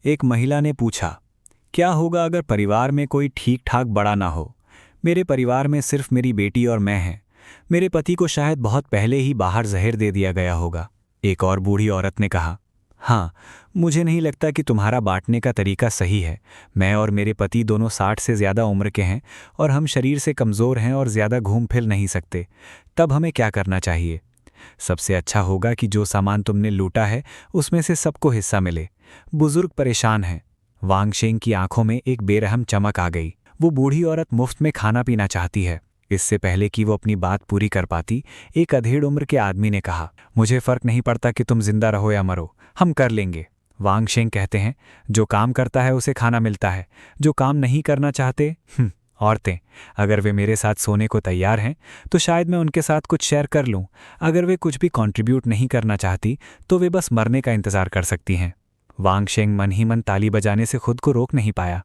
एक महिला ने पूछा, क्या होगा अगर परिवार में कोई ठीक ठाक बड़ा ना हो? मेरे परिवार में सिर्फ मेरी बेटी और मैं हैं। मेरे पति को शायद बहुत पहले ही बाहर जहर दे दिया गया होगा। एक और बूढ़ी औरत ने कहा, हाँ, मुझे नहीं लगता कि तुम्हारा बांटने का तरीका सही है। मैं और मेरे पति दोनों 60 से ज़्यादा उम्र के हैं और हम शरीर से कमज़ोर हैं और ज़्यादा घूम फिर नहीं सकते। तब हमें क्या करना चाहिए? सबसे अच्छा होगा कि जो सामान तुमने लूटा है उसमें से सबको हिस्सा मिले। बुजुर्ग परेशान हैं। वांगशेंग की आंखों में एक बेरहम चमक आ गई। वो बूढ़ी औरत मुफ्त में खाना पीना चाहती है। इससे पहले कि वो अपनी बात पूरी कर पाती, एक अधेड़ उम्र के आदमी ने कहा, मुझे फर्क नहीं पड़ता कि तुम जिंदा रहो या मरो, हम कर लेंगे। वांगशेंग कहते हैं, जो काम करता है उसे खाना मिलता है, जो काम नहीं करना चाहते, औरतें। अगर वे मेरे साथ सोने को तैयार हैं तो शायद मैं उनके साथ कुछ शेयर कर लूं। अगर वे कुछ भी कंट्रीब्यूट नहीं करना चाहती तो वे बस मरने का इंतजार कर सकती हैं। वांगशेंग मन ही मन ताली बजाने से खुद को रोक नहीं पाया।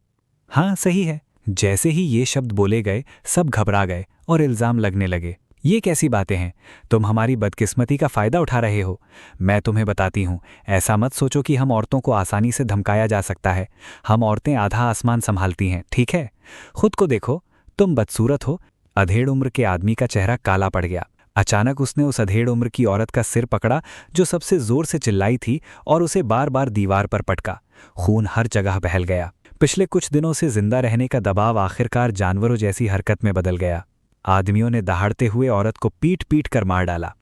हाँ, सही है। जैसे ही ये शब्द बोले गए, सब घबरा गए और इल्जाम लगने लगे। ये कैसी बातें हैं? तुम हमारी बदकिस्मती का फायदा उठा रहे हो। मैं तुम्हें बताती हूँ, ऐसा मत सोचो कि हम औरतों को आसानी से धमकाया जा सकता है। हम औरतें आधा आसमान संभालती हैं, ठीक है? खुद को देखो, तुम बदसूरत हो। अधेड़ उम्र के आदमी का चेहरा काला पड़ गया। अचानक उसने उस अधेड़ उम्र की औरत का सिर पकड़ा जो सबसे जोर से चिल्लाई थी और उसे बार बार दीवार पर पटका। खून हर जगह बहल गया। पिछले कुछ दिनों से जिंदा रहने का दबाव आखिरकार जानवरों जैसी हरकत में बदल गया। आदमियों ने दहाड़ते हुए औरत को पीट पीट कर मार डाला।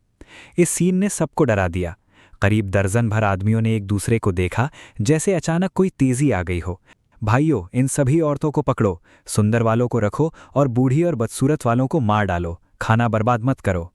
इस सीन ने सबको डरा दिया। करीब दर्जन भर आदमियों ने एक दूसरे को देखा, जैसे अचानक कोई तेजी आ गई हो। भाइयों, इन सभी औरतों को पकड़ो, सुंदर वालों को रखो और बूढ़ी और बदसूरत वालों को मार डालो। खाना बर्बाद मत करो।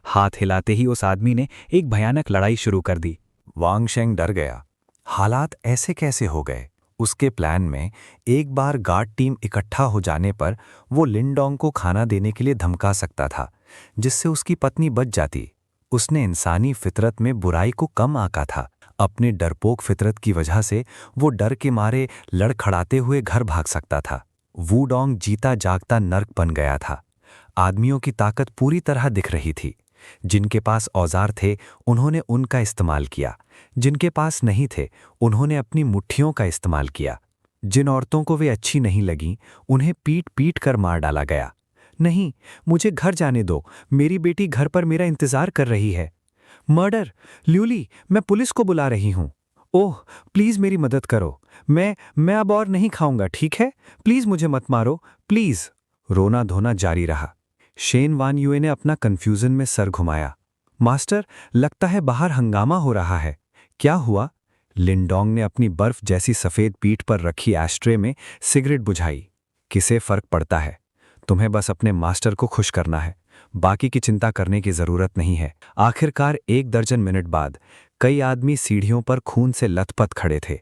हाथ हिलाते ही उस आदमी ने एक भयानक लड़ाई शुरू कर दी। वांगशेंग डर गया। हालात ऐसे कैसे हो गए? उसके प्लान में एक बार गार्ड टीम इकट्ठा हो जाने पर वो लिनडोंग को खाना देने के लिए धमका सकता था, जिससे उसकी पत्नी बच जाती। उसने इंसानी फितरत में बुराई को कम आंका था। अपने डरपोक फितरत की वजह से वो डर के मारे लड़खड़ाते हुए घर भाग सकता था। वूडोंग जीता जागता नर्क बन गया था। आदमियों की ताकत पूरी तरह दिख रही थी। जिनके पास औजार थे उन्होंने उनका इस्तेमाल किया, जिनके पास नहीं थे उन्होंने अपनी मुट्ठियों का इस्तेमाल किया। जिन औरतों को वे अच्छी नहीं लगीं उन्हें पीट पीट कर मार डाला गया। नहीं, मुझे घर जाने दो, मेरी बेटी घर पर मेरा इंतजार कर रही है। मर्डर! ल्यूली, मैं पुलिस को बुला रही हूँ। ओह, प्लीज मेरी मदद करो। मैं अब और नहीं खाऊंगा, ठीक है? प्लीज मुझे मत मारो, प्लीज। रोना धोना जारी रहा। शेन वान युए ने अपना कंफ्यूजन में सर घुमाया। मास्टर, लगता है बाहर हंगामा हो रहा है। क्या हुआ? लिनडोंग ने अपनी बर्फ जैसी सफेद पीठ पर रखी एस्ट्रे में सिगरेट बुझाई। किसे फर्क पड़ता है? तुम्हें बस अपने मास्टर को खुश करना है। बाकी की चिंता करने की जरूरत नहीं है। आखिरकार 1 दर्जन मिनट बाद कई आदमी सीढ़ियों पर खून से लथपथ खड़े थे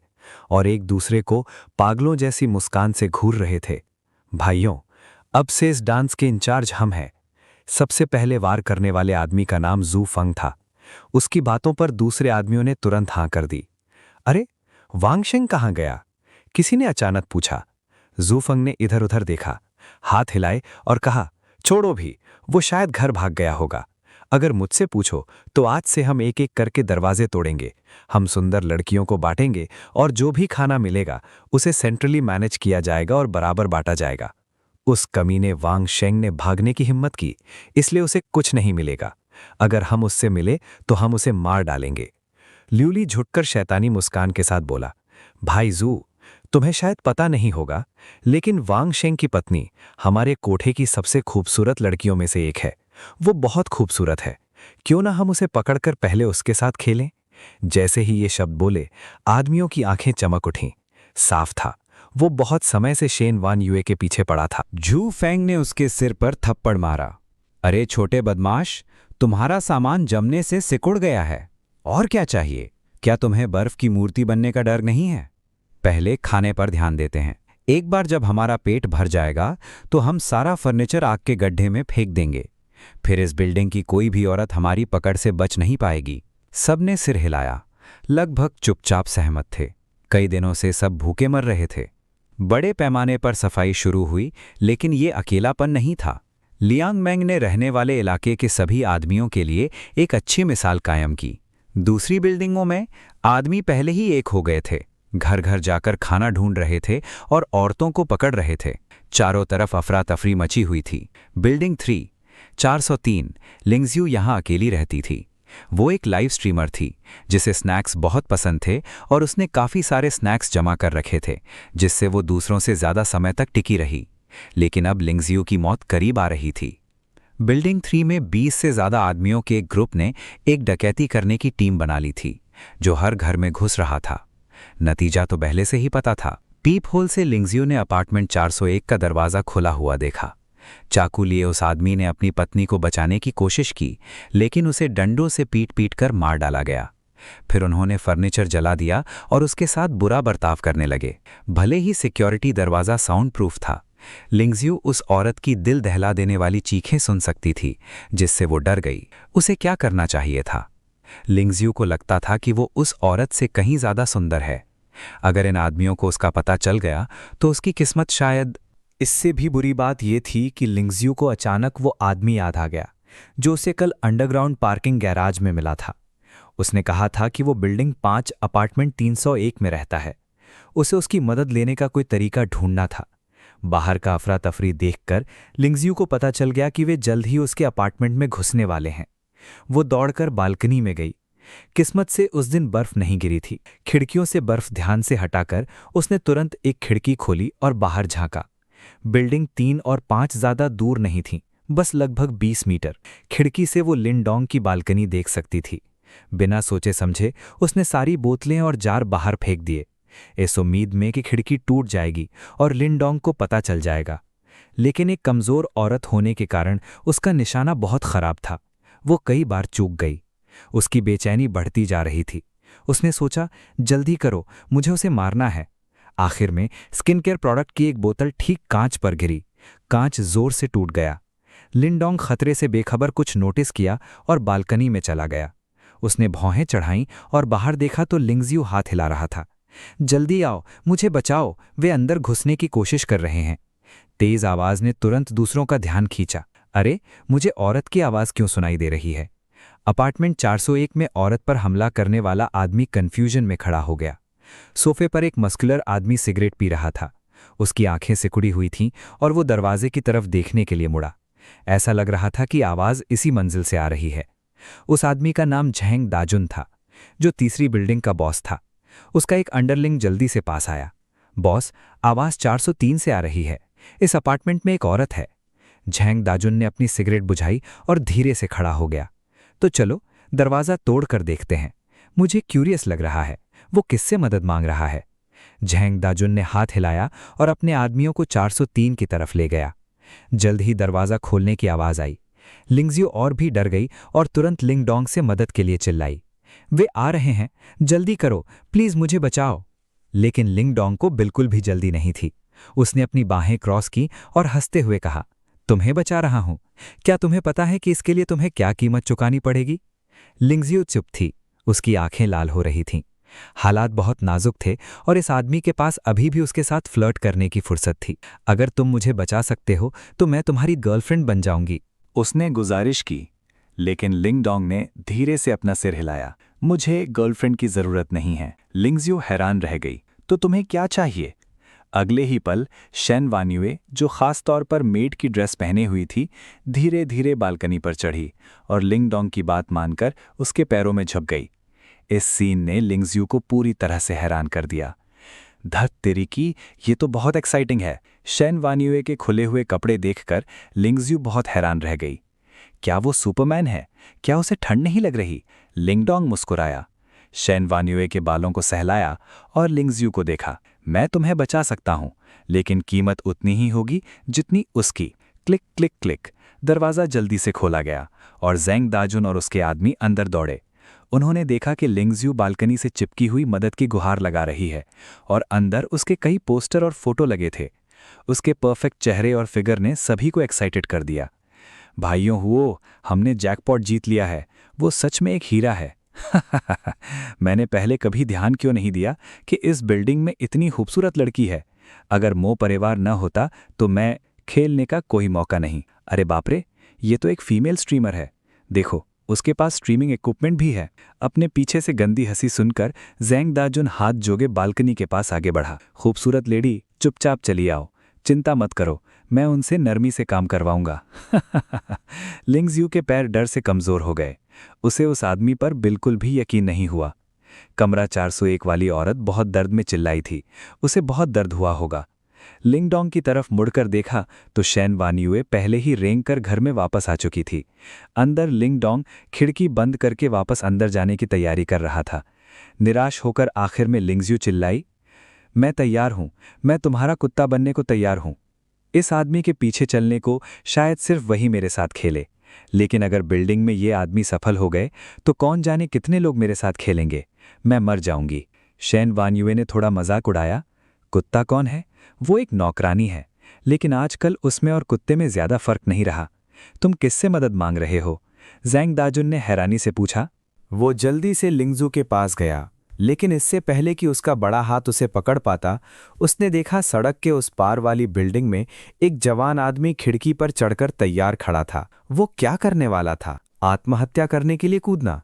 और एक दूसरे को पागलों जैसी मुस्कान से घूर रहे थे। भाइयों, अब से इस डांस के इंचार्ज हम हैं। सबसे पहले वार करने वाले आदमी का नाम जू फंग था। उसकी बातों पर दूसरे आदमियों ने तुरंत हाँ कर दी। अरे, वांगशेंग कहाँ गया? किसी ने अचानक पूछा। जू फंग ने इधर उधर देखा, हाथ हिलाए और कहा, छोड़ो भी, वो शायद घर भाग गया होगा। अगर मुझसे पूछो तो आज से हम एक एक करके दरवाजे तोड़ेंगे। हम सुंदर लड़कियों को बांटेंगे और जो भी खाना मिलेगा उसे सेंट्रली मैनेज किया जाएगा और बराबर बांटा जाएगा। उस कमीने वांगशेंग ने भागने की हिम्मत की, इसलिए उसे कुछ नहीं मिलेगा। अगर हम उससे मिले तो हम उसे मार डालेंगे। ल्यूली झुककर शैतानी मुस्कान के साथ बोला, भाई जू, तुम्हें शायद पता नहीं होगा, लेकिन वांगशेंग की पत्नी हमारे कोठे की सबसे खूबसूरत लड़कियों में से एक है। वो बहुत खूबसूरत है। क्यों ना हम उसे पकड़कर पहले उसके साथ खेलें? जैसे ही ये शब्द बोले, आदमियों की आंखें चमक उठीं। साफ था, वो बहुत समय से शेन वान युए के पीछे पड़ा था। जू फेंग ने उसके सिर पर थप्पड़ मारा। अरे छोटे बदमाश, तुम्हारा सामान जमने से सिकुड़ गया है। और क्या चाहिए? क्या तुम्हें बर्फ की मूर्ति बनने का डर नहीं है? पहले खाने पर ध्यान देते हैं। एक बार जब हमारा पेट भर जाएगा तो हम सारा फर्नीचर आग के गड्ढे में फेंक देंगे। फिर इस बिल्डिंग की कोई भी औरत हमारी पकड़ से बच नहीं पाएगी। सबने सिर हिलाया, लगभग चुपचाप सहमत थे। कई दिनों से सब भूखे मर रहे थे। बड़े पैमाने पर सफाई शुरू हुई, लेकिन ये अकेलापन नहीं था। लियांगमैंग ने रहने वाले इलाके के सभी आदमियों के लिए एक अच्छी मिसाल कायम की। दूसरी बिल्डिंगों में आदमी पहले ही एक हो गए थे। घर घर जाकर खाना ढूंढ रहे थे और औरतों को पकड़ रहे थे। चारों तरफ अफरा तफरी मची हुई थी। बिल्डिंग 3 403 लिंगज्यू यहाँ अकेली रहती थी। वो एक लाइव स्ट्रीमर थी जिसे स्नैक्स बहुत पसंद थे और उसने काफ़ी सारे स्नैक्स जमा कर रखे थे जिससे वो दूसरों से ज़्यादा समय तक टिकी रही। लेकिन अब लिंगज्यू की मौत करीब आ रही थी। बिल्डिंग 3 में 20 से ज़्यादा आदमियों के एक ग्रुप ने एक डकैती करने की टीम बना ली थी जो हर घर में घुस रहा था। नतीजा तो पहले से ही पता था। पीप होल से लिंगज्यू ने अपार्टमेंट 401 का दरवाज़ा खुला हुआ देखा। चाकू लिए उस आदमी ने अपनी पत्नी को बचाने की कोशिश की, लेकिन उसे डंडों से पीट पीट कर मार डाला गया। फिर उन्होंने फर्नीचर जला दिया और उसके साथ बुरा बर्ताव करने लगे। भले ही सिक्योरिटी दरवाज़ा साउंड प्रूफ था, लिंगज्यू उस औरत की दिल दहला देने वाली चीखें सुन सकती थी जिससे वो डर गई। उसे क्या करना चाहिए था? लिंगज्यू को लगता था कि वो उस औरत से कहीं ज़्यादा सुंदर है। अगर इन आदमियों को उसका पता चल गया तो उसकी किस्मत शायद। इससे भी बुरी बात यह थी कि लिंगज्यू को अचानक वो आदमी याद आ गया जो उसे कल अंडरग्राउंड पार्किंग गैराज में मिला था। उसने कहा था कि वो बिल्डिंग 5 अपार्टमेंट 301 में रहता है। उसे उसकी मदद लेने का कोई तरीका ढूंढना था। बाहर का अफरा तफरी देखकर लिंगज्यू को पता चल गया कि वे जल्द ही उसके अपार्टमेंट में घुसने वाले हैं। वो दौड़कर बालकनी में गई। किस्मत से उस दिन बर्फ नहीं गिरी थी। खिड़कियों से बर्फ ध्यान से हटाकर उसने तुरंत एक खिड़की खोली और बाहर झांका। बिल्डिंग 3 और 5 ज्यादा दूर नहीं थी, बस लगभग 20 मीटर। खिड़की से वो लिंडोंग की बालकनी देख सकती थी। बिना सोचे समझे उसने सारी बोतलें और जार बाहर फेंक दिए, इस उम्मीद में कि खिड़की टूट जाएगी और लिंडोंग को पता चल जाएगा। लेकिन एक कमजोर औरत होने के कारण उसका निशाना बहुत खराब था। वो कई बार चूक गई। उसकी बेचैनी बढ़ती जा रही थी। उसने सोचा, जल्दी करो, मुझे उसे मारना है। आखिर में स्किन केयर प्रोडक्ट की एक बोतल ठीक कांच पर गिरी। कांच जोर से टूट गया। लिंडोंग खतरे से बेखबर कुछ नोटिस किया और बालकनी में चला गया। उसने भौहें चढ़ाईं और बाहर देखा तो लिंगज्यू हाथ हिला रहा था। जल्दी आओ, मुझे बचाओ, वे अंदर घुसने की कोशिश कर रहे हैं। तेज आवाज ने तुरंत दूसरों का ध्यान खींचा। अरे, मुझे औरत की आवाज क्यों सुनाई दे रही है? अपार्टमेंट 401 में औरत पर हमला करने वाला आदमी कंफ्यूजन में खड़ा हो गया। सोफे पर एक मस्कुलर आदमी सिगरेट पी रहा था। उसकी आंखें सिकुड़ी हुई थीं और वो दरवाजे की तरफ देखने के लिए मुड़ा। ऐसा लग रहा था कि आवाज इसी मंजिल से आ रही है। उस आदमी का नाम झेंग दाजुन था, जो तीसरी बिल्डिंग का बॉस था। उसका एक अंडरलिंग जल्दी से पास आया। बॉस, आवाज 403 से आ रही है। इस अपार्टमेंट में एक औरत है। झेंग दाजुन ने अपनी सिगरेट बुझाई और धीरे से खड़ा हो गया। तो चलो दरवाज़ा तोड़ कर देखते हैं। मुझे क्यूरियस लग रहा है, वो किससे मदद मांग रहा है। झेंग दाजुन ने हाथ हिलाया और अपने आदमियों को 403 की तरफ ले गया। जल्द ही दरवाज़ा खोलने की आवाज़ आई। लिंगज्यू और भी डर गई और तुरंत लिंगडोंग से मदद के लिए चिल्लाई। वे आ रहे हैं, जल्दी करो, प्लीज़ मुझे बचाओ। लेकिन लिंगडोंग को बिल्कुल भी जल्दी नहीं थी। उसने अपनी बाहें क्रॉस की और हंसते हुए कहा, तुम्हें बचा रहा हूं। क्या तुम्हें पता है कि इसके लिए तुम्हें क्या कीमत चुकानी पड़ेगी? लिंगज्यू चुप थी। उसकी आंखें लाल हो रही थीं। हालात बहुत नाजुक थे और इस आदमी के पास अभी भी उसके साथ फ्लर्ट करने की फुर्सत थी। अगर तुम मुझे बचा सकते हो तो मैं तुम्हारी गर्लफ्रेंड बन जाऊंगी, उसने गुजारिश की। लेकिन लिंगडोंग ने धीरे से अपना सिर हिलाया। मुझे गर्लफ्रेंड की जरूरत नहीं है। लिंगज्यू हैरान रह गई। तो तुम्हें क्या चाहिए? अगले ही पल शेन वान्युए, जो खास तौर पर मेड की ड्रेस पहने हुई थी, धीरे धीरे बालकनी पर चढ़ी और लिंगडोंग की बात मानकर उसके पैरों में झुक गई। इस सीन ने लिंगज्यू को पूरी तरह से हैरान कर दिया। धत तेरी की, ये तो बहुत एक्साइटिंग है। शेन वान्युए के खुले हुए कपड़े देखकर लिंगज्यू बहुत हैरान रह गई। क्या वो सुपरमैन है? क्या उसे ठंड नहीं लग रही? लिंगडोंग मुस्कुराया। शेन वान्युए के बालों को सहलाया और लिंगज्यू को देखा। मैं तुम्हें बचा सकता हूं, लेकिन कीमत उतनी ही होगी जितनी उसकी। क्लिक क्लिक क्लिक, दरवाज़ा जल्दी से खोला गया और ज़ेंग दाजुन और उसके आदमी अंदर दौड़े। उन्होंने देखा कि लिंगज्यू बालकनी से चिपकी हुई मदद की गुहार लगा रही है और अंदर उसके कई पोस्टर और फोटो लगे थे। उसके परफेक्ट चेहरे और फिगर ने सभी को एक्साइटेड कर दिया। भाइयों हुओ, हमने जैकपॉट जीत लिया है। वो सच में एक हीरा है। मैंने पहले कभी ध्यान क्यों नहीं दिया कि इस बिल्डिंग में इतनी खूबसूरत लड़की है। अगर मो परिवार न होता तो मैं खेलने का कोई मौका नहीं। अरे बाप रे, ये तो एक फीमेल स्ट्रीमर है। देखो, उसके पास स्ट्रीमिंग इक्विपमेंट भी है। अपने पीछे से गंदी हंसी सुनकर ज़ैंग दाजुन हाथ जोगे बालकनी के पास आगे बढ़ा। खूबसूरत लेडी, चुपचाप चली आओ, चिंता मत करो, मैं उनसे नरमी से काम करवाऊंगा। लिंगज़्यू के पैर डर से कमज़ोर हो गए। उसे उस आदमी पर बिल्कुल भी यकीन नहीं हुआ। कमरा 401 वाली औरत बहुत दर्द में चिल्लाई थी। उसे बहुत दर्द हुआ होगा। लिंगडोंग की तरफ मुड़कर देखा तो शैन वानयुए पहले ही रेंग कर घर में वापस आ चुकी थी। अंदर लिंगडोंग खिड़की बंद करके वापस अंदर जाने की तैयारी कर रहा था। निराश होकर आखिर में लिंगज़्यू चिल्लाई, मैं तैयार हूं, मैं तुम्हारा कुत्ता बनने को तैयार हूं। इस आदमी के पीछे चलने को शायद सिर्फ वही मेरे साथ खेले, लेकिन अगर बिल्डिंग में ये आदमी सफल हो गए तो कौन जाने कितने लोग मेरे साथ खेलेंगे। मैं मर जाऊंगी। शैन वानयुए ने थोड़ा मजाक उड़ाया। कुत्ता कौन है? वो एक नौकरानी है, लेकिन आजकल उसमें और कुत्ते में ज्यादा फर्क नहीं रहा। तुम किससे मदद मांग रहे हो? ज़ैंग दाजुन ने हैरानी से पूछा। वो जल्दी से लिंगज़ू के पास गया, लेकिन इससे पहले कि उसका बड़ा हाथ उसे पकड़ पाता, उसने देखा सड़क के उस पार वाली बिल्डिंग में एक जवान आदमी खिड़की पर चढ़कर तैयार खड़ा था। वो क्या करने वाला था? आत्महत्या करने के लिए कूदना?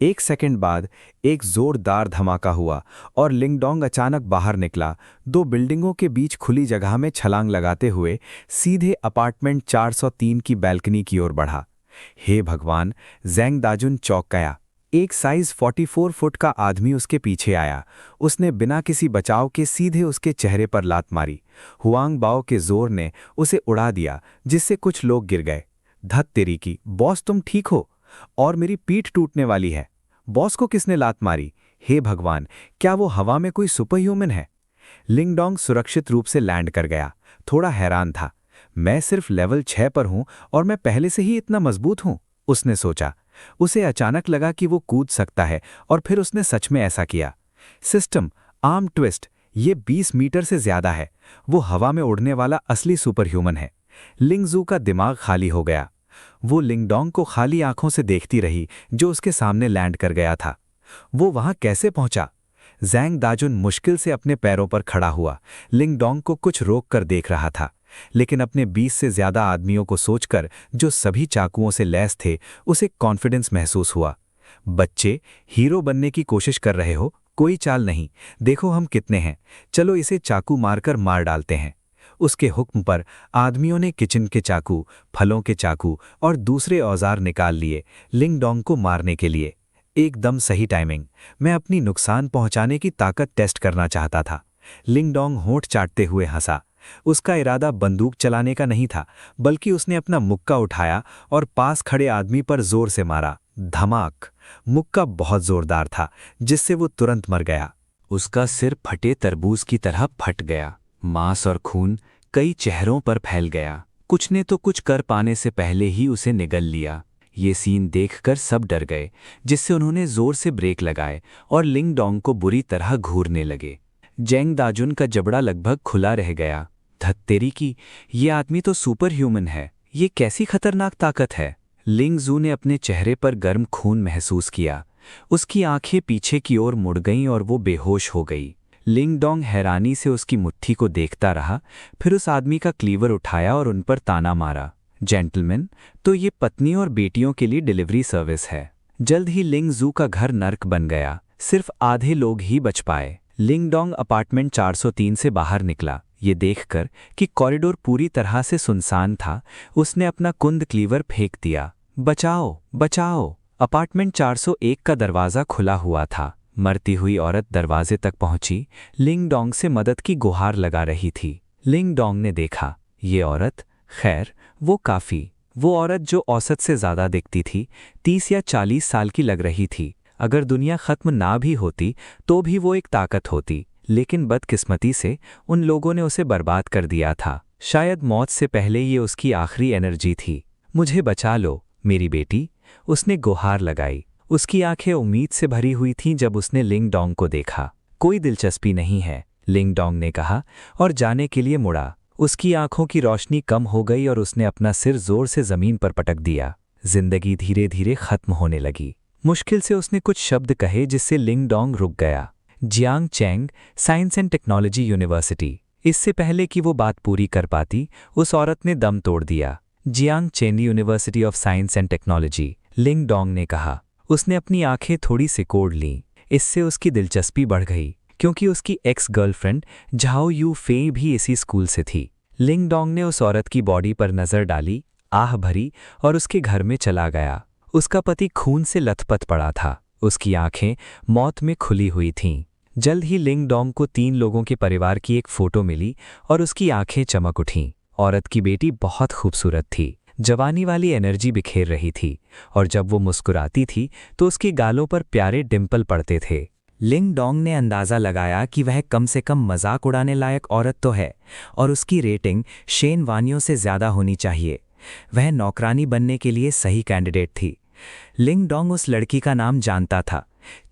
1 सेकंड बाद एक जोरदार धमाका हुआ और लिंगडोंग अचानक बाहर निकला। 2 बिल्डिंगों के बीच खुली जगह में छलांग लगाते हुए सीधे अपार्टमेंट 403 की बैल्कनी की ओर बढ़ा। हे भगवान! ज़ैंग दाजुन चौंक गया। एक साइज 44 फुट का आदमी उसके पीछे आया। उसने बिना किसी बचाव के सीधे उसके चेहरे पर लात मारी। हुआंग बाओ के जोर ने उसे उड़ा दिया, जिससे कुछ लोग गिर गए। धत तेरी की, बॉस तुम ठीक हो? और मेरी पीठ टूटने वाली है। बॉस को किसने लात मारी? हे भगवान, क्या वो हवा में कोई सुपर ह्यूमन है? लिंगडोंग सुरक्षित रूप से लैंड कर गया। थोड़ा हैरान था। मैं सिर्फ लेवल 6 पर हूं और मैं पहले से ही इतना मजबूत हूं, उसने सोचा। उसे अचानक लगा कि वो कूद सकता है और फिर उसने सच में ऐसा किया। सिस्टम आर्म ट्विस्ट, ये 20 मीटर से ज्यादा है। वो हवा में उड़ने वाला असली सुपर ह्यूमन है। लिंगज़ू का दिमाग खाली हो गया। वो लिंगडोंग को खाली आंखों से देखती रही, जो उसके सामने लैंड कर गया था। वो वहां कैसे पहुंचा? ज़ैंग दाजुन मुश्किल से अपने पैरों पर खड़ा हुआ। लिंगडोंग को कुछ रोक कर देख रहा था, लेकिन अपने 20 से ज्यादा आदमियों को सोचकर, जो सभी चाकुओं से लैस थे, उसे कॉन्फिडेंस महसूस हुआ। बच्चे, हीरो बनने की कोशिश कर रहे हो? कोई चाल नहीं। देखो हम कितने हैं। चलो इसे चाकू मारकर मार डालते हैं। उसके हुक्म पर आदमियों ने किचन के चाकू, फलों के चाकू और दूसरे औजार निकाल लिए लिंगडोंग को मारने के लिए। एकदम सही टाइमिंग। मैं अपनी नुकसान पहुंचाने की ताकत टेस्ट करना चाहता था। लिंगडोंग होंठ चाटते हुए हंसा। उसका इरादा बंदूक चलाने का नहीं था, बल्कि उसने अपना मुक्का उठाया और पास खड़े आदमी पर जोर से मारा। धमाक! मुक्का बहुत जोरदार था, जिससे वो तुरंत मर गया। उसका सिर फटे तरबूज की तरह फट गया। मांस और खून कई चेहरों पर फैल गया। कुछ ने तो कुछ कर पाने से पहले ही उसे निगल लिया। ये सीन देखकर सब डर गए, जिससे उन्होंने जोर से ब्रेक लगाए और लिंगडोंग को बुरी तरह घूरने लगे। ज़ैंग दाजुन का जबड़ा लगभग खुला रह गया। धत्तेरी की, ये आदमी तो सुपर ह्यूमन है। ये कैसी खतरनाक ताकत है? लिंगज़ू ने अपने चेहरे पर गर्म खून महसूस किया। उसकी आंखें पीछे की ओर मुड़ गईं और वो बेहोश हो गई। लिंगडोंग हैरानी से उसकी मुट्ठी को देखता रहा, फिर उस आदमी का क्लीवर उठाया और उन पर ताना मारा। जेंटलमैन, तो ये पत्नी और बेटियों के लिए डिलीवरी सर्विस है। जल्द ही लिंगज़ू का घर नर्क बन गया। सिर्फ आधे लोग ही बच पाए। लिंगडोंग अपार्टमेंट 403 से बाहर निकला। ये देखकर कि कॉरिडोर पूरी तरह से सुनसान था, उसने अपना कुंद क्लीवर फेंक दिया। बचाओ, बचाओ! अपार्टमेंट 401 का दरवाज़ा खुला हुआ था। मरती हुई औरत दरवाजे तक पहुंची, लिंगडोंग से मदद की गुहार लगा रही थी। लिंगडोंग ने देखा, ये औरत, खैर वो काफ़ी। वो औरत जो औसत से ज़्यादा दिखती थी, 30 या 40 साल की लग रही थी। अगर दुनिया ख़त्म ना भी होती तो भी वो एक ताकत होती, लेकिन बदकिस्मती से उन लोगों ने उसे बर्बाद कर दिया था। शायद मौत से पहले ये उसकी आखिरी एनर्जी थी। मुझे बचा लो मेरी बेटी, उसने गुहार लगाई। उसकी आंखें उम्मीद से भरी हुई थीं जब उसने लिंगडोंग को देखा। कोई दिलचस्पी नहीं है, लिंगडोंग ने कहा और जाने के लिए मुड़ा। उसकी आंखों की रोशनी कम हो गई और उसने अपना सिर जोर से जमीन पर पटक दिया। जिंदगी धीरे धीरे खत्म होने लगी। मुश्किल से उसने कुछ शब्द कहे, जिससे लिंगडोंग रुक गया। Jiang Cheng, science and technology university. इससे पहले कि वो बात पूरी कर पाती, उस औरत ने दम तोड़ दिया। Jiang Cheng university of science and technology, Ling Dong ने कहा। उसने अपनी आंखें थोड़ी सिकोड़ लीं। इससे उसकी दिलचस्पी बढ़ गई, क्योंकि उसकी ex girlfriend Zhao you Fei भी इसी स्कूल से थी। लिंग डोंग ने उस औरत की बॉडी पर नजर डाली, आह भरी और उसके घर में चला गया। उसका पति खून से लथपथ पड़ा था। उसकी आंखें मौत में खुली हुई थीं। जल्द ही लिंग डोंग को 3 लोगों के परिवार की एक फोटो मिली और उसकी आंखें चमक उठीं। औरत की बेटी बहुत खूबसूरत थी। जवानी वाली एनर्जी बिखेर रही थी और जब वो मुस्कुराती थी तो उसके गालों पर प्यारे डिंपल पड़ते थे। लिंग डोंग ने अंदाज़ा लगाया कि वह कम से कम मजाक उड़ाने लायक औरत तो है और उसकी रेटिंग शेन वानियों से ज़्यादा होनी चाहिए। वह नौकरानी बनने के लिए सही कैंडिडेट थी। लिंग डोंग उस लड़की का नाम जानता था,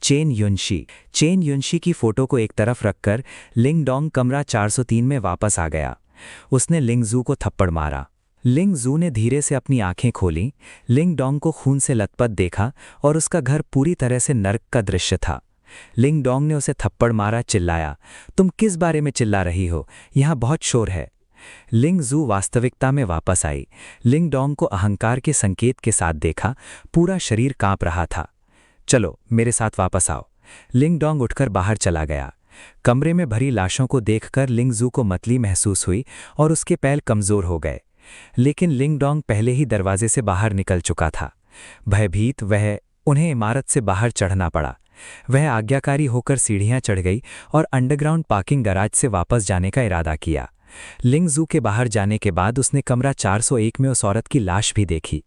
चेन युनशी। चेन युनशी की फोटो को एक तरफ रखकर लिंग डोंग कमरा 403 में वापस आ गया। उसने लिंग जू को थप्पड़ मारा। लिंग जू ने धीरे से अपनी आंखें खोलीं। लिंग डोंग को खून से लथपथ देखा और उसका घर पूरी तरह से नर्क का दृश्य था। लिंग डोंग ने उसे थप्पड़ मारा, चिल्लाया, तुम किस बारे में चिल्ला रही हो? यहाँ बहुत शोर है। लिंग जू वास्तविकता में वापस आई। लिंग डोंग को अहंकार के संकेत के साथ देखा। पूरा शरीर कांप रहा था। चलो मेरे साथ वापस आओ। लिंग डोंग उठकर बाहर चला गया। कमरे में भरी लाशों को देखकर लिंग जू को मतली महसूस हुई और उसके पैर कमजोर हो गए। लेकिन लिंग डोंग पहले ही दरवाजे से बाहर निकल चुका था। भयभीत उन्हें इमारत से बाहर चढ़ना पड़ा। वह आज्ञाकारी होकर सीढ़ियां चढ़ गई और अंडरग्राउंड पार्किंग गैराज से वापस जाने का इरादा किया। लिंग जू के बाहर जाने के बाद उसने कमरा 401 में उस औरत की लाश भी देखी।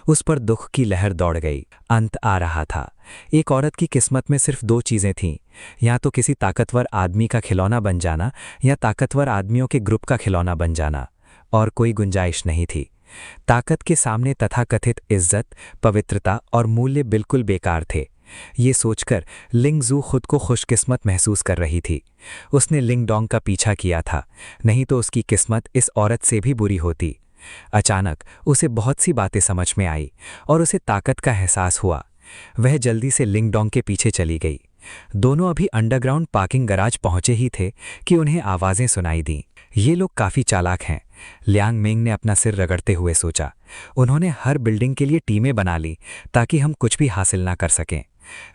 उस पर दुख की लहर दौड़ गई। अंत आ रहा था। एक औरत की किस्मत में सिर्फ 2 चीजें थीं, या तो किसी ताकतवर आदमी का खिलौना बन जाना या ताकतवर आदमियों के ग्रुप का खिलौना बन जाना, और कोई गुंजाइश नहीं थी। ताकत के सामने तथाकथित इज्जत, पवित्रता और मूल्य बिल्कुल बेकार थे। ये सोचकर लिंग जू खुद को खुशकिस्मत महसूस कर रही थी। उसने लिंग डोंग का पीछा किया था, नहीं तो उसकी किस्मत इस औरत से भी बुरी होती। अचानक उसे बहुत सी बातें समझ में आई और उसे ताकत का एहसास हुआ। वह जल्दी से लिंग डोंग के पीछे चली गई। दोनों अभी अंडरग्राउंड पार्किंग गैराज पहुंचे ही थे कि उन्हें आवाजें सुनाई दीं। ये लोग काफी चालाक हैं, लियांग मिंग ने अपना सिर रगड़ते हुए सोचा। उन्होंने हर बिल्डिंग के लिए टीमें बना ली ताकि हम कुछ भी हासिल ना कर सकें।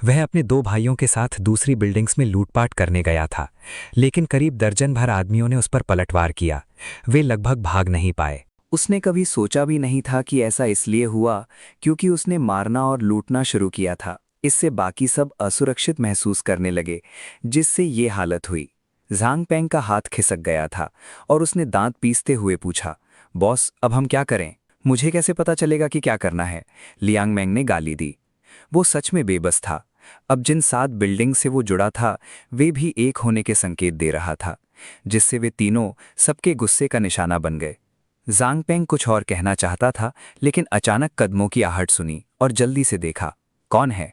वह अपने 2 भाइयों के साथ दूसरी बिल्डिंग्स में लूटपाट करने गया था, लेकिन करीब दर्जन भर आदमियों ने उस पर पलटवार किया। वे लगभग भाग नहीं पाए। उसने कभी सोचा भी नहीं था कि ऐसा इसलिए हुआ क्योंकि उसने मारना और लूटना शुरू किया था। इससे बाकी सब असुरक्षित महसूस करने लगे, जिससे ये हालत हुई। ज़ांग पेंग का हाथ खिसक गया था और उसने दांत पीसते हुए पूछा, बॉस अब हम क्या करें? मुझे कैसे पता चलेगा कि क्या करना है? लियांग मेंग ने गाली दी। वो सच में बेबस था। अब जिन 7 बिल्डिंग से वो जुड़ा था वे भी एक होने के संकेत दे रहा था, जिससे वे तीनों सबके गुस्से का निशाना बन गए। ज़ांग पेंग कुछ और कहना चाहता था, लेकिन अचानक कदमों की आहट सुनी और जल्दी से देखा। कौन है?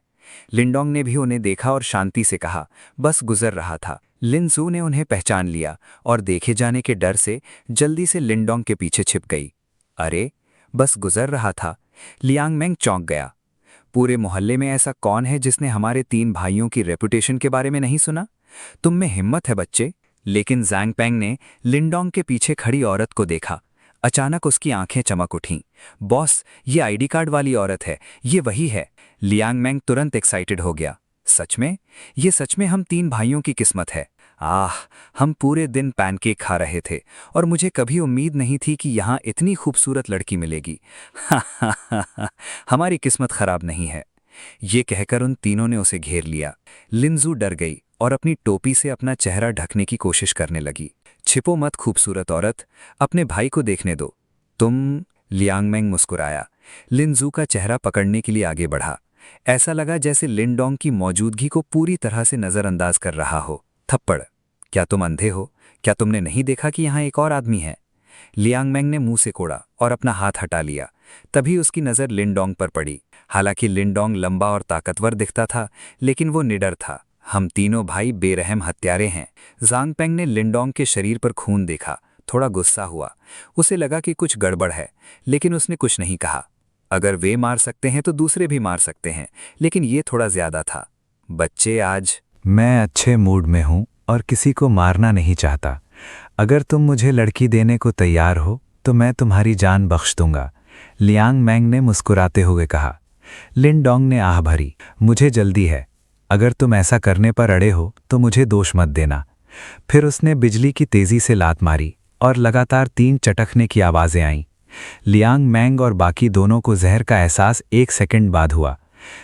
लिंडोंग ने भी उन्हें देखा और शांति से कहा, बस गुजर रहा था। लिनजू ने उन्हें पहचान लिया और देखे जाने के डर से जल्दी से लिंडोंग के पीछे छिप गई। अरे, बस गुजर रहा था। लियांग मेंग चौंक गया। पूरे मोहल्ले में ऐसा कौन है जिसने हमारे 3 भाइयों की रेपुटेशन के बारे में नहीं सुना? तुम में हिम्मत है बच्चे। लेकिन ज़ांग पेंग ने लिंडोंग के पीछे खड़ी औरत को देखा। अचानक उसकी आंखें चमक उठीं। बॉस, ये आईडी कार्ड वाली औरत है, ये वही है। लियांग मेंग तुरंत एक्साइटेड हो गया। सच में? ये सच में हम 3 भाइयों की किस्मत है। आह, हम पूरे दिन पैनकेक खा रहे थे और मुझे कभी उम्मीद नहीं थी कि यहाँ इतनी खूबसूरत लड़की मिलेगी। हमारी किस्मत खराब नहीं है। ये कहकर उन तीनों ने उसे घेर लिया। लिनजू डर गई और अपनी टोपी से अपना चेहरा ढकने की कोशिश करने लगी। छिपो मत खूबसूरत औरत, अपने भाई को देखने दो। तुम? लियांग मेंग मुस्कुराया। लिनजू का चेहरा पकड़ने के लिए आगे बढ़ा। ऐसा लगा जैसे लिंडोंग की मौजूदगी को पूरी तरह से नजरअंदाज कर रहा हो। थप्पड़। क्या तुम अंधे हो? क्या तुमने नहीं देखा कि यहाँ एक और आदमी है? लियांग मेंग ने मुंह से कोड़ा और अपना हाथ हटा लिया। तभी उसकी नज़र लिंडोंग पर पड़ी। हालांकि लिंडोंग लंबा और ताकतवर दिखता था, लेकिन वो निडर था। हम तीनों भाई बेरहम हत्यारे हैं। ज़ांग पेंग ने लिंडोंग के शरीर पर खून देखा। थोड़ा गुस्सा हुआ। उसे लगा कि कुछ गड़बड़ है, लेकिन उसने कुछ नहीं कहा। अगर वे मार सकते हैं तो दूसरे भी मार सकते हैं, लेकिन ये थोड़ा ज्यादा था। बच्चे, आज मैं अच्छे मूड में हूं और किसी को मारना नहीं चाहता। अगर तुम मुझे लड़की देने को तैयार हो तो मैं तुम्हारी जान बख्श दूंगा, लियांग मेंग ने मुस्कुराते हुए कहा। लिनडोंग ने आह भरी, मुझे जल्दी है। अगर तुम ऐसा करने पर अड़े हो तो मुझे दोष मत देना। फिर उसने बिजली की तेजी से लात मारी और लगातार 3 चटकने की आवाज़ें आईं। लियांग मैंग और बाकी दोनों को जहर का एहसास 1 सेकंड बाद हुआ।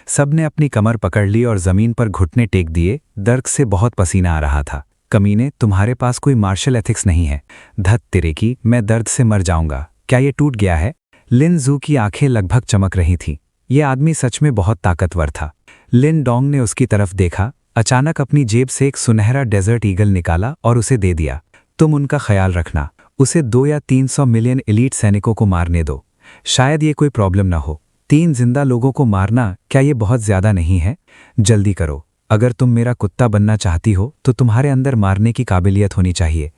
सबने अपनी कमर पकड़ ली और जमीन पर घुटने टेक दिए। दर्द से बहुत पसीना आ रहा था। कमीने, तुम्हारे पास कोई मार्शल एथिक्स नहीं है। धत तेरे की, मैं दर्द से मर जाऊंगा। क्या ये टूट गया है? लिन जू की आंखें लगभग चमक रही थीं। यह आदमी सच में बहुत ताकतवर था। लिन डोंग ने उसकी तरफ देखा, अचानक अपनी जेब से एक सुनहरा डेजर्ट ईगल निकाला और उसे दे दिया। तुम उनका ख्याल रखना। उसे 2 या 300 मिलियन एलीट सैनिकों को मारने दो। शायद ये कोई प्रॉब्लम ना हो। 3 जिंदा लोगों को मारना, क्या ये बहुत ज्यादा नहीं है? जल्दी करो। अगर तुम मेरा कुत्ता बनना चाहती हो तो तुम्हारे अंदर मारने की काबिलियत होनी चाहिए।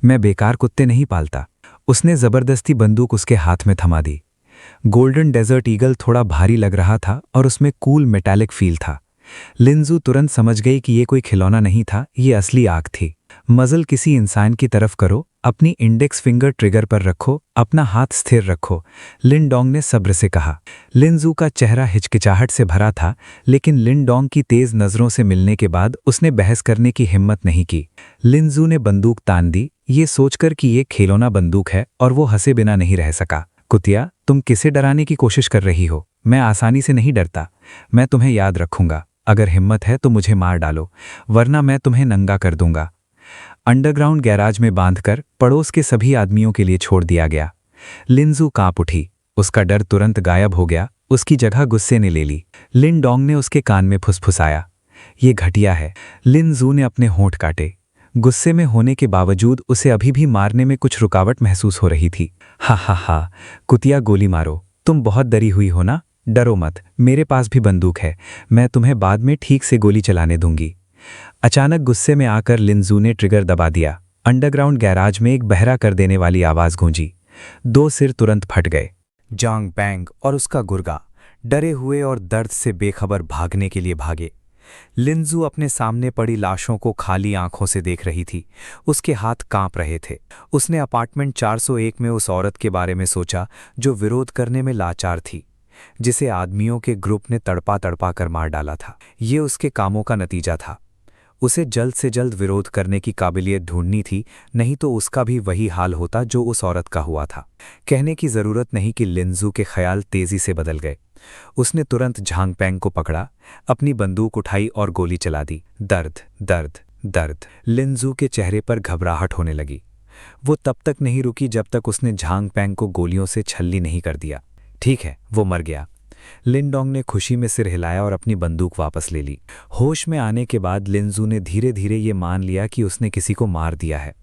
मैं बेकार कुत्ते नहीं पालता। उसने जबरदस्ती बंदूक उसके हाथ में थमा दी। गोल्डन डेजर्ट ईगल थोड़ा भारी लग रहा था और उसमें कूल मेटालिक फील था। लिंजू तुरंत समझ गई कि ये कोई खिलौना नहीं था, ये असली आग थी। मजल किसी इंसान की तरफ करो, अपनी इंडेक्स फिंगर ट्रिगर पर रखो, अपना हाथ स्थिर रखो, लिन डोंग ने सब्र से कहा। लिंजू का चेहरा हिचकिचाहट से भरा था, लेकिन लिन डोंग की तेज नजरों से मिलने के बाद उसने बहस करने की हिम्मत नहीं की। लिंजू ने बंदूक तान दी, ये सोचकर कि ये खिलौना बंदूक है, और वो हंसे बिना नहीं रह सका। कुतिया, तुम किसे डराने की कोशिश कर रही हो? मैं आसानी से नहीं डरता। मैं तुम्हें याद रखूंगा। अगर हिम्मत है तो मुझे मार डालो, वरना मैं तुम्हें नंगा कर दूंगा। अंडरग्राउंड गैराज में बांधकर पड़ोस के सभी आदमियों के लिए छोड़ दिया गया। लिंजू कांप उठी। उसका डर तुरंत गायब हो गया, उसकी जगह गुस्से ने ले ली। लिन डोंग ने उसके कान में फुसफुसाया, ये घटिया है। लिंजू ने अपने होंठ काटे। गुस्से में होने के बावजूद उसे अभी भी मारने में कुछ रुकावट महसूस हो रही थी। हा हा हा, कुतिया, गोली मारो। तुम बहुत डरी हुई हो ना? डरो मत, मेरे पास भी बंदूक है। मैं तुम्हें बाद में ठीक से गोली चलाने दूंगी। अचानक गुस्से में आकर लिंजू ने ट्रिगर दबा दिया। अंडरग्राउंड गैराज में एक बहरा कर देने वाली आवाज गूंजी। 2 सिर तुरंत फट गए। जांग बैंग और उसका गुर्गा डरे हुए और दर्द से बेखबर भागने के लिए भागे। लिंजू अपने सामने पड़ी लाशों को खाली आंखों से देख रही थी। उसके हाथ कांप रहे थे। उसने अपार्टमेंट 401 में उस औरत के बारे में सोचा जो विरोध करने में लाचार थी, जिसे आदमियों के ग्रुप ने तड़पा तड़पा कर मार डाला था। ये उसके कामों का नतीजा था। उसे जल्द से जल्द विरोध करने की काबिलियत ढूंढनी थी, नहीं तो उसका भी वही हाल होता जो उस औरत का हुआ था। कहने की जरूरत नहीं कि लिंजू के ख्याल तेजी से बदल गए। उसने तुरंत झांग पैंग को पकड़ा, अपनी बंदूक उठाई और गोली चला दी। दर्द, दर्द, दर्द। लिंजू के चेहरे पर घबराहट होने लगी। वो तब तक नहीं रुकी जब तक उसने झांग पैंग को गोलियों से छल्ली नहीं कर दिया। ठीक है, वो मर गया। लिन डोंग ने खुशी में सिर हिलाया और अपनी बंदूक वापस ले ली। होश में आने के बाद लिंजू ने धीरे धीरे ये मान लिया कि उसने किसी को मार दिया है।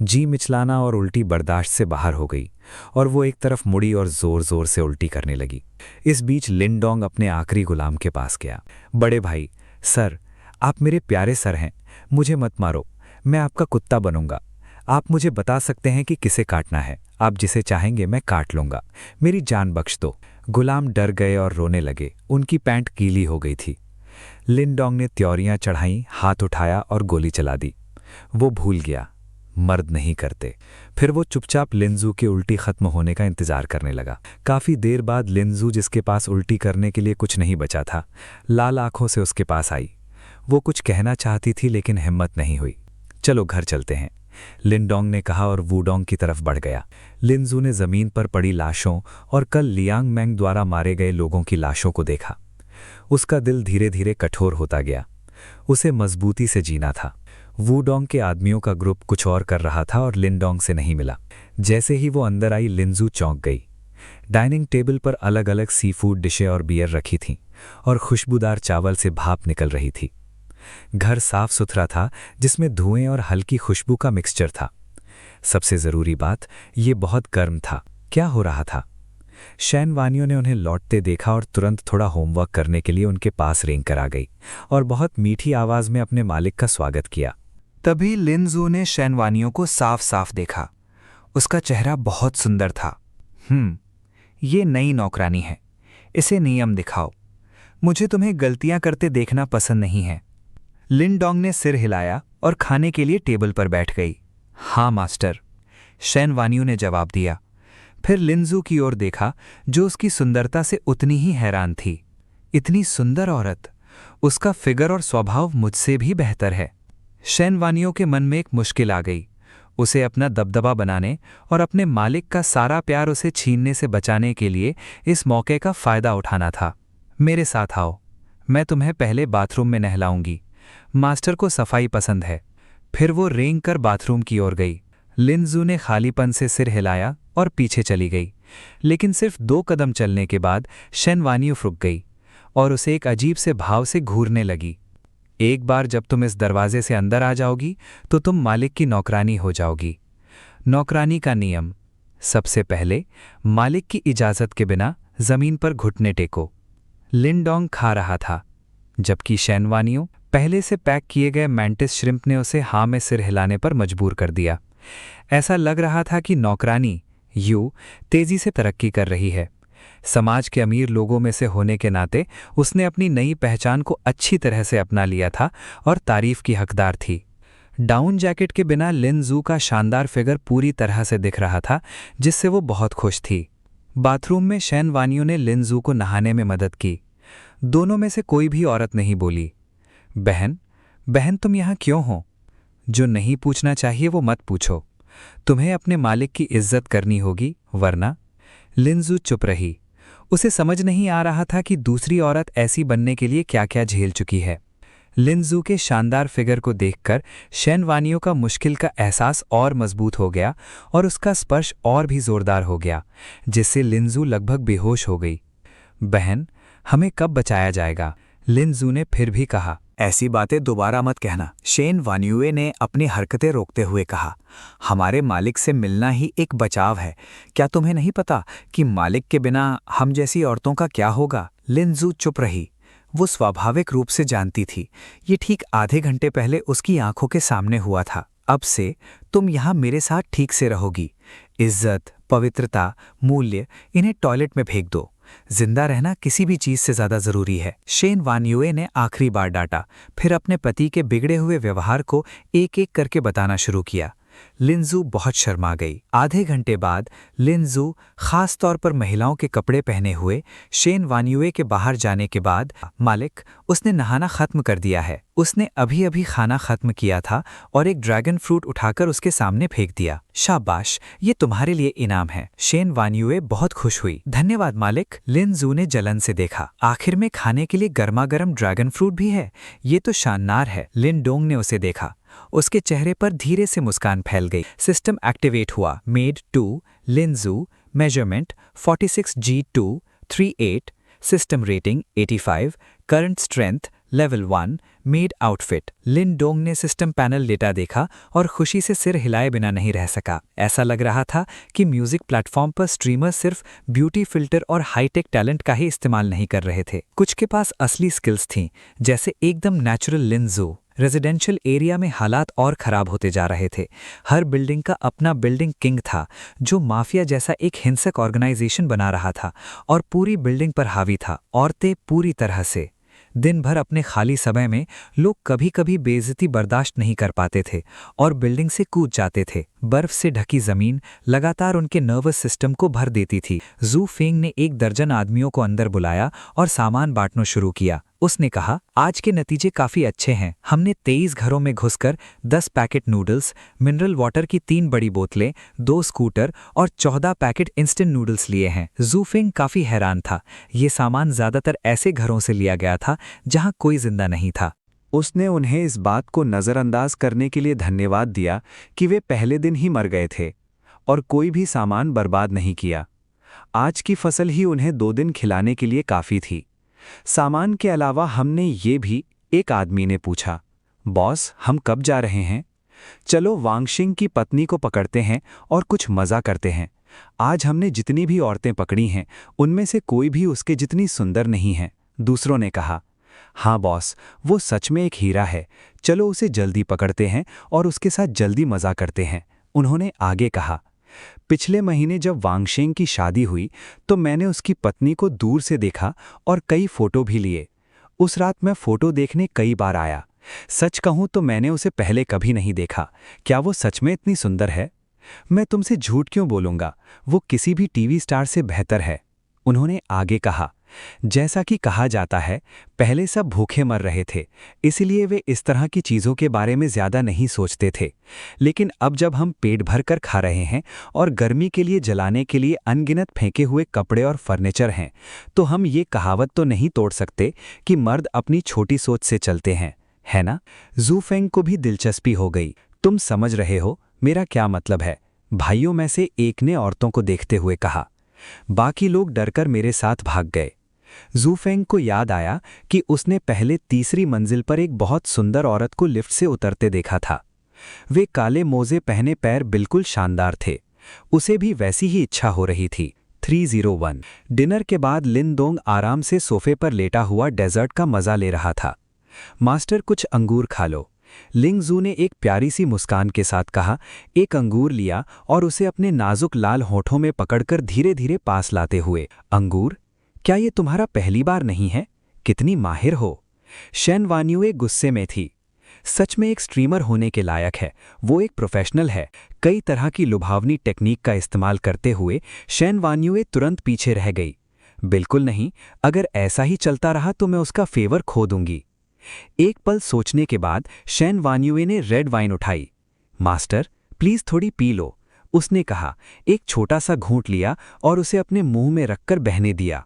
जी मिचलाना और उल्टी बर्दाश्त से बाहर हो गई और वो एक तरफ मुड़ी और जोर जोर से उल्टी करने लगी। इस बीच लिन डोंग अपने आखिरी गुलाम के पास गया। बड़े भाई, सर, आप मेरे प्यारे सर हैं, मुझे मत मारो। मैं आपका कुत्ता बनूंगा। आप मुझे बता सकते हैं कि किसे काटना है। आप जिसे चाहेंगे मैं काट लूंगा। मेरी जान बख्श दो। गुलाम डर गए और रोने लगे। उनकी पैंट गीली हो गई थी। लिन डोंग ने त्योरियां चढ़ाईं, हाथ उठाया और गोली चला दी। वो भूल गया, मर्द नहीं करते। फिर वो चुपचाप लिंजू के उल्टी खत्म होने का इंतजार करने लगा। काफी देर बाद लिंजू, जिसके पास उल्टी करने के लिए कुछ नहीं बचा था, लाल आंखों से उसके पास आई। वो कुछ कहना चाहती थी लेकिन हिम्मत नहीं हुई। चलो घर चलते हैं, लिन डोंग ने कहा और वूडोंग की तरफ बढ़ गया। लिंजू ने जमीन पर पड़ी लाशों और कल लियांग मैंग द्वारा मारे गए लोगों की लाशों को देखा। उसका दिल धीरे धीरे कठोर होता गया। उसे मजबूती से जीना था। वूडोंग के आदमियों का ग्रुप कुछ और कर रहा था और लिन डोंग से नहीं मिला। जैसे ही वो अंदर आई, लिंजू चौंक गई। डाइनिंग टेबल पर अलग अलग सी फूड डिशें और बियर रखी थीं और खुशबूदार चावल से भाप निकल रही थी। घर साफ सुथरा था, जिसमें धुएं और हल्की खुशबू का मिक्सचर था। सबसे जरूरी बात, ये बहुत गर्म था। क्या हो रहा था? शैन वानियों ने उन्हें लौटते देखा और तुरंत थोड़ा होमवर्क करने के लिए उनके पास रेंग कर आ गई और बहुत मीठी आवाज में अपने मालिक का स्वागत किया। तभी लिंजू ने शैन वानियों को साफ साफ देखा। उसका चेहरा बहुत सुंदर था। ये नई नौकरानी है, इसे नियम दिखाओ। मुझे तुम्हें गलतियां करते देखना पसंद नहीं है। लिन डोंग ने सिर हिलाया और खाने के लिए टेबल पर बैठ गई। हाँ मास्टर, शैन वानियों ने जवाब दिया। फिर लिंजू की ओर देखा, जो उसकी सुंदरता से उतनी ही हैरान थी। इतनी सुंदर औरत, उसका फिगर और स्वभाव मुझसे भी बेहतर है। शेन वानियों के मन में एक मुश्किल आ गई। उसे अपना दबदबा बनाने और अपने मालिक का सारा प्यार उसे छीनने से बचाने के लिए इस मौके का फायदा उठाना था। मेरे साथ आओ, मैं तुम्हें पहले बाथरूम में नहलाऊंगी। मास्टर को सफाई पसंद है। फिर वो रेंग कर बाथरूम की ओर गई। लिनजू ने खालीपन से सिर हिलाया और पीछे चली गई, लेकिन सिर्फ 2 कदम चलने के बाद शेन वानियों रुक गई और उसे एक अजीब से भाव से घूरने लगी। एक बार जब तुम इस दरवाजे से अंदर आ जाओगी तो तुम मालिक की नौकरानी हो जाओगी। नौकरानी का नियम: सबसे पहले मालिक की इजाज़त के बिना जमीन पर घुटने टेको। लिनडोंग खा रहा था, जबकि शेन वानियों पहले से पैक किए गए मैंटिस श्रिम्प ने उसे हाँ में सिर हिलाने पर मजबूर कर दिया। ऐसा लग रहा था कि नौकरानी यू तेजी से तरक्की कर रही है। समाज के अमीर लोगों में से होने के नाते उसने अपनी नई पहचान को अच्छी तरह से अपना लिया था और तारीफ की हकदार थी। डाउन जैकेट के बिना लिनजू का शानदार फिगर पूरी तरह से दिख रहा था, जिससे वो बहुत खुश थी। बाथरूम में शेन वानियों ने लिनजू को नहाने में मदद की। दोनों में से कोई भी औरत नहीं बोली। बहन, बहन तुम यहाँ क्यों हो? जो नहीं पूछना चाहिए वो मत पूछो। तुम्हें अपने मालिक की इज्जत करनी होगी, वरना। लिनजू चुप रही। उसे समझ नहीं आ रहा था कि दूसरी औरत ऐसी बनने के लिए क्या क्या झेल चुकी है। लिनजू के शानदार फिगर को देखकर शेन वानियों का मुश्किल का एहसास और मजबूत हो गया और उसका स्पर्श और भी जोरदार हो गया, जिससे लिनजू लगभग बेहोश हो गई। बहन, हमें कब बचाया जाएगा? लिनजू ने फिर भी कहा। ऐसी बातें दोबारा मत कहना, शेन वानियुए ने अपनी हरकतें रोकते हुए कहा। हमारे मालिक से मिलना ही एक बचाव है। क्या तुम्हें नहीं पता कि मालिक के बिना हम जैसी औरतों का क्या होगा? लिनजू चुप रही। वो स्वाभाविक रूप से जानती थी ये ठीक आधे घंटे पहले उसकी आंखों के सामने हुआ था। अब से तुम यहाँ मेरे साथ ठीक से रहोगी। इज्जत, पवित्रता, मूल्य, इन्हें टॉयलेट में फेंक दो। जिंदा रहना किसी भी चीज से ज्यादा जरूरी है। शेन वानियुए ने आखिरी बार डांटा, फिर अपने पति के बिगड़े हुए व्यवहार को एक एक करके बताना शुरू किया। लिनजू बहुत शर्मा गई। आधे घंटे बाद लिनजू, खास तौर पर महिलाओं के कपड़े पहने हुए, शेन वानियुए के बाहर जाने के बाद, मालिक, उसने नहाना खत्म कर दिया है। उसने अभी अभी खाना खत्म किया था और एक ड्रैगन फ्रूट उठाकर उसके सामने फेंक दिया। शाबाश, ये तुम्हारे लिए इनाम है। शेन वानियुए बहुत खुश हुई। धन्यवाद मालिक। लिनजू ने जलन से देखा। आखिर में खाने के लिए गर्मा गर्म ड्रैगन फ्रूट भी है। ये तो शानदार है। लिनडोंग ने उसे देखा। उसके चेहरे पर धीरे से मुस्कान फैल गई। सिस्टम एक्टिवेट हुआ। मेड 2, Linju, measurement 46G238, system rating 85, current strength level 1, मेड आउटफिट। लिनडोंग ने सिस्टम पैनल डेटा देखा और खुशी से सिर हिलाए बिना नहीं रह सका। ऐसा लग रहा था कि म्यूजिक प्लेटफॉर्म पर स्ट्रीमर सिर्फ ब्यूटी फिल्टर और हाईटेक टैलेंट का ही इस्तेमाल नहीं कर रहे थे, कुछ के पास असली स्किल्स थीं, जैसे एकदम नेचुरल लिनजू। रेजिडेंशियल एरिया में हालात और खराब होते जा रहे थे। हर बिल्डिंग का अपना बिल्डिंग किंग था, जो माफिया जैसा एक हिंसक ऑर्गेनाइजेशन बना रहा था और पूरी बिल्डिंग पर हावी था। औरतें पूरी तरह से। दिन भर अपने खाली समय में लोग कभी कभी बेइज्जती बर्दाश्त नहीं कर पाते थे और बिल्डिंग से कूद जाते थे। बर्फ से ढकी जमीन लगातार उनके नर्वस सिस्टम को भर देती थी। जू फेंग ने 1 दर्जन आदमियों को अंदर बुलाया और सामान बांटना शुरू किया। उसने कहा, आज के नतीजे काफी अच्छे हैं। हमने 23 घरों में घुसकर 10 पैकेट नूडल्स, मिनरल वाटर की 3 बड़ी बोतलें, 2 स्कूटर और 14 पैकेट इंस्टेंट नूडल्स लिए हैं। जू फेंग काफी हैरान था। ये सामान ज्यादातर ऐसे घरों से लिया गया था जहां कोई जिंदा नहीं था। उसने उन्हें इस बात को नज़रअंदाज करने के लिए धन्यवाद दिया कि वे पहले दिन ही मर गए थे और कोई भी सामान बर्बाद नहीं किया। आज की फसल ही उन्हें 2 दिन खिलाने के लिए काफ़ी थी। सामान के अलावा हमने ये भी, एक आदमी ने पूछा, बॉस, हम कब जा रहे हैं? चलो वांगशिंग की पत्नी को पकड़ते हैं और कुछ मज़ा करते हैं। आज हमने जितनी भी औरतें पकड़ी हैं, उनमें से कोई भी उसके जितनी सुंदर नहीं है। दूसरों ने कहा, हाँ बॉस, वो सच में एक हीरा है। चलो उसे जल्दी पकड़ते हैं और उसके साथ जल्दी मज़ा करते हैं। उन्होंने आगे कहा, पिछले महीने जब वांगशेंग की शादी हुई तो मैंने उसकी पत्नी को दूर से देखा और कई फोटो भी लिए। उस रात मैं फोटो देखने कई बार आया। सच कहूं तो मैंने उसे पहले कभी नहीं देखा। क्या वो सच में इतनी सुंदर है? मैं तुमसे झूठ क्यों बोलूंगा, वो किसी भी टीवी स्टार से बेहतर है। उन्होंने आगे कहा, जैसा कि कहा जाता है, पहले सब भूखे मर रहे थे, इसलिए वे इस तरह की चीज़ों के बारे में ज़्यादा नहीं सोचते थे। लेकिन अब जब हम पेट भर कर खा रहे हैं और गर्मी के लिए जलाने के लिए अनगिनत फेंके हुए कपड़े और फर्नीचर हैं, तो हम ये कहावत तो नहीं तोड़ सकते कि मर्द अपनी छोटी सोच से चलते हैं, है ना? ज़ूफेंग को भी दिलचस्पी हो गई। तुम समझ रहे हो मेरा क्या मतलब है? भाइयों में से एक ने औरतों को देखते हुए कहा। बाकी लोग डरकर मेरे साथ भाग गए। ज़ूफेंग को याद आया कि उसने पहले तीसरी मंजिल पर एक बहुत सुंदर औरत को लिफ्ट से उतरते देखा था। वे काले मोजे पहने पैर बिल्कुल शानदार थे। उसे भी वैसी ही इच्छा हो रही थी। 301 डिनर के बाद लिनडोंग आराम से सोफे पर लेटा हुआ डेजर्ट का मजा ले रहा था। मास्टर, कुछ अंगूर खा लो। लिंगजू ने एक प्यारी सी मुस्कान के साथ कहा। एक अंगूर लिया और उसे अपने नाजुक लाल होठों में पकड़कर धीरे धीरे पास लाते हुए, अंगूर? क्या ये तुम्हारा पहली बार नहीं है? कितनी माहिर हो। शेन वान्युए गुस्से में थी। सच में एक स्ट्रीमर होने के लायक है। वो एक प्रोफेशनल है। कई तरह की लुभावनी टेक्निक का इस्तेमाल करते हुए शेन वान्युए तुरंत पीछे रह गई। बिल्कुल नहीं, अगर ऐसा ही चलता रहा तो मैं उसका फेवर खो दूंगी। एक पल सोचने के बाद शेन वान्युए ने रेड वाइन उठाई। मास्टर, प्लीज थोड़ी पी लो, उसने कहा। एक छोटा सा घूंट लिया और उसे अपने मुंह में रखकर बहने दिया।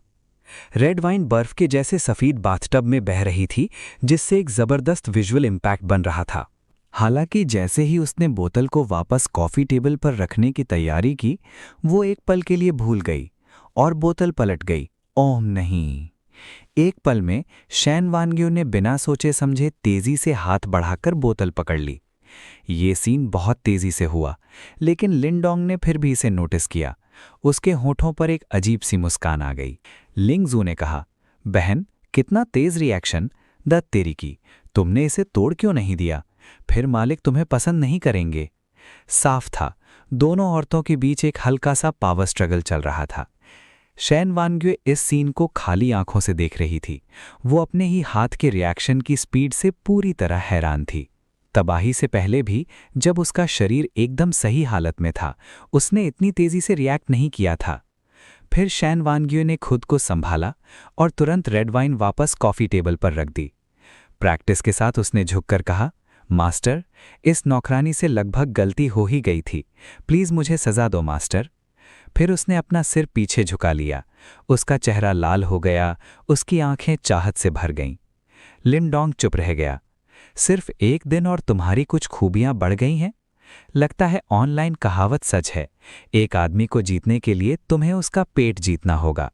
रेड वाइन बर्फ के जैसे सफ़ीद बाथटब में बह रही थी, जिससे एक ज़बरदस्त विजुअल इम्पैक्ट बन रहा था। हालांकि जैसे ही उसने बोतल को वापस कॉफ़ी टेबल पर रखने की तैयारी की, वो एक पल के लिए भूल गई और बोतल पलट गई। ओह नहीं! एक पल में शेन वान्ग्यू ने बिना सोचे समझे तेजी से हाथ बढ़ाकर बोतल पकड़ ली। ये सीन बहुत तेजी से हुआ, लेकिन लिनडोंग ने फिर भी इसे नोटिस किया। उसके होठों पर एक अजीब सी मुस्कान आ गई। लिंगजू ने कहा, बहन, कितना तेज रिएक्शन! दत्त तेरी की, तुमने इसे तोड़ क्यों नहीं दिया? फिर मालिक तुम्हें पसंद नहीं करेंगे। साफ था, दोनों औरतों के बीच एक हल्का सा पावर स्ट्रगल चल रहा था। शेन वान्ग्यू इस सीन को खाली आंखों से देख रही थी। वो अपने ही हाथ के रिएक्शन की स्पीड से पूरी तरह हैरान थी। तबाही से पहले भी, जब उसका शरीर एकदम सही हालत में था, उसने इतनी तेजी से रिएक्ट नहीं किया था। फिर शेन वान्ग्यू ने खुद को संभाला और तुरंत रेड वाइन वापस कॉफ़ी टेबल पर रख दी। प्रैक्टिस के साथ उसने झुककर कहा, मास्टर, इस नौकरानी से लगभग गलती हो ही गई थी। प्लीज़ मुझे सज़ा दो मास्टर। फिर उसने अपना सिर पीछे झुका लिया। उसका चेहरा लाल हो गया, उसकी आंखें चाहत से भर गईं। लिनडोंग चुप रह गया। सिर्फ एक दिन और तुम्हारी कुछ खूबियां बढ़ गई हैं? लगता है ऑनलाइन कहावत सच है, एक आदमी को जीतने के लिए तुम्हें उसका पेट जीतना होगा,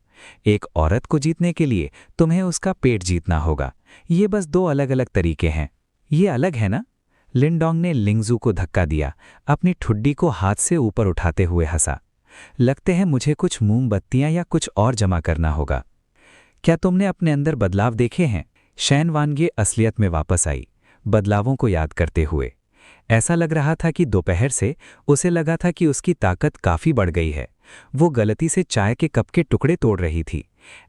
एक औरत को जीतने के लिए तुम्हें उसका पेट जीतना होगा। ये बस दो अलग अलग तरीके हैं। ये अलग है ना? लिनडोंग ने लिंगजू को धक्का दिया, अपनी ठुड्डी को हाथ से ऊपर उठाते हुए हंसा। लगते हैं मुझे कुछ मोमबत्तियां या कुछ और जमा करना होगा। क्या तुमने अपने अंदर बदलाव देखे हैं? शेन वान्ग्यू असलियत में वापस आई, बदलावों को याद करते हुए। ऐसा लग रहा था कि दोपहर से उसे लगा था कि उसकी ताकत काफ़ी बढ़ गई है। वो गलती से चाय के कप के टुकड़े तोड़ रही थी।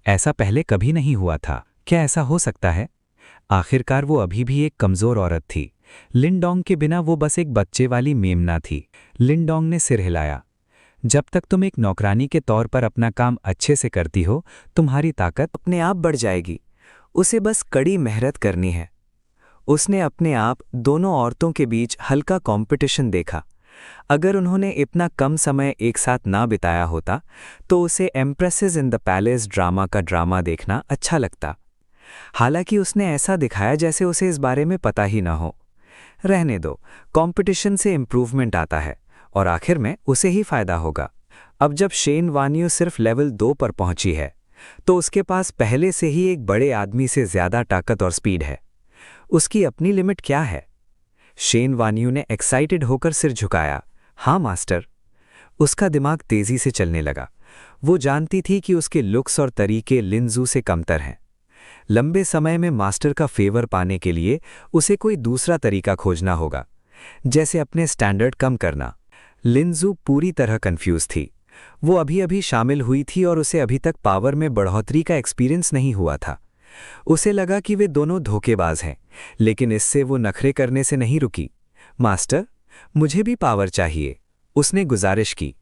ऐसा पहले कभी नहीं हुआ था। क्या ऐसा हो सकता है? आखिरकार वो अभी भी एक कमज़ोर औरत थी। लिनडोंग के बिना वो बस एक बच्चे वाली मेमना थी। लिनडोंग ने सिर हिलाया। जब तक तुम एक नौकरानी के तौर पर अपना काम अच्छे से करती हो, तुम्हारी ताकत अपने आप बढ़ जाएगी। उसे बस कड़ी मेहनत करनी है। उसने अपने आप दोनों औरतों के बीच हल्का कंपटीशन देखा। अगर उन्होंने इतना कम समय एक साथ ना बिताया होता, तो उसे एम्प्रेसेस इन द पैलेस ड्रामा का ड्रामा देखना अच्छा लगता। हालांकि उसने ऐसा दिखाया जैसे उसे इस बारे में पता ही ना हो। रहने दो, कंपटीशन से इम्प्रूवमेंट आता है और आखिर में उसे ही फायदा होगा। अब जब शेन वान्यू सिर्फ लेवल 2 पर पहुंची है, तो उसके पास पहले से ही एक बड़े आदमी से ज्यादा ताकत और स्पीड है। उसकी अपनी लिमिट क्या है? शेन वान्यू ने एक्साइटेड होकर सिर झुकाया। हाँ मास्टर। उसका दिमाग तेजी से चलने लगा। वो जानती थी कि उसके लुक्स और तरीके लिनजू से कमतर हैं। लंबे समय में मास्टर का फेवर पाने के लिए उसे कोई दूसरा तरीका खोजना होगा, जैसे अपने स्टैंडर्ड कम करना। लिनजू पूरी तरह कंफ्यूज थी। वो अभी अभी शामिल हुई थी और उसे अभी तक पावर में बढ़ोतरी का एक्सपीरियंस नहीं हुआ था। उसे लगा कि वे दोनों धोखेबाज हैं, लेकिन इससे वो नखरे करने से नहीं रुकी। मास्टर, मुझे भी पावर चाहिए, उसने गुजारिश की।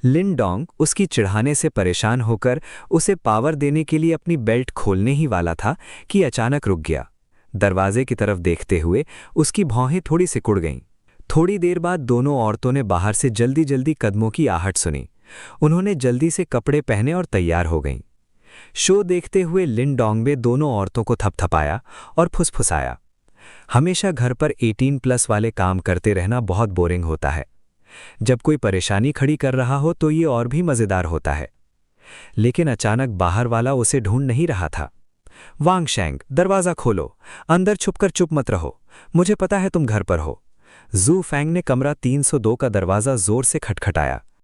लिनडोंग उसकी चिढ़ाने से परेशान होकर उसे पावर देने के लिए अपनी बेल्ट खोलने ही वाला था कि अचानक रुक गया। दरवाजे की तरफ देखते हुए उसकी भौहें थोड़ी सिकुड़ गईं। थोड़ी देर बाद दोनों औरतों ने बाहर से जल्दी जल्दी कदमों की आहट सुनी। उन्होंने जल्दी से कपड़े पहने और तैयार हो गईं। शो देखते हुए लिनडोंग ने दोनों औरतों को थपथपाया और फुसफुसाया। हमेशा घर पर 18+ वाले काम करते रहना बहुत बोरिंग होता है। जब कोई परेशानी खड़ी कर रहा हो तो ये और भी मज़ेदार होता है। लेकिन अचानक बाहर वाला उसे ढूंढ नहीं रहा था। वांग शेंग, दरवाज़ा खोलो, अंदर छुपकर चुप मत रहो, मुझे पता है तुम घर पर हो। जू फैंग ने कमरा 302 का दरवाज़ा जोर से खटखटाया।